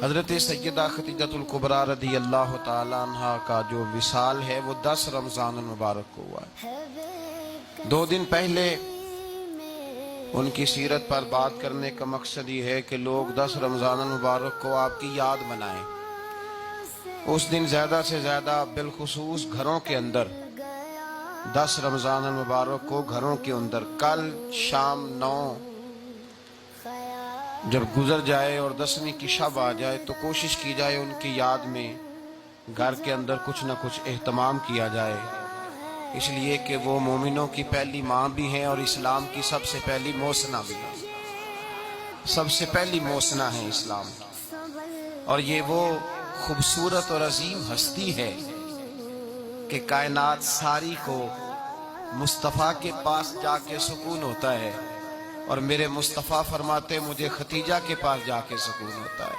حضرت سیدہ خدیجۃ الکبریٰ رضی اللہ تعالی عنہ کا جو وصال ہے وہ 10 رمضان المبارک کو ہوا ہے۔ 2 دن پہلے ان کی سیرت پر بات کرنے کا مقصد یہ ہے کہ لوگ 10 رمضان المبارک کو آپ کی یاد منائیں۔ اس دن زیادہ سے زیادہ بالخصوص گھروں کے اندر 10 رمضان المبارک کو گھروں کے اندر کل شام 9 جب گزر جائے اور 10ویں کی شب آ جائے تو کوشش کی جائے ان کی یاد میں گھر کے اندر کچھ نہ کچھ اہتمام کیا جائے، اس لیے کہ وہ مومنوں کی پہلی ماں بھی ہیں اور اسلام کی سب سے پہلی موسنا بھی ہیں، سب سے پہلی موسنا ہے اسلام، اور یہ وہ خوبصورت اور عظیم ہستی ہے کہ کائنات ساری کو مصطفیٰ کے پاس جا کے سکون ہوتا ہے، اور میرے مصطفیٰ فرماتے مجھے ختیجہ کے پاس جا کے سکون ہوتا ہے۔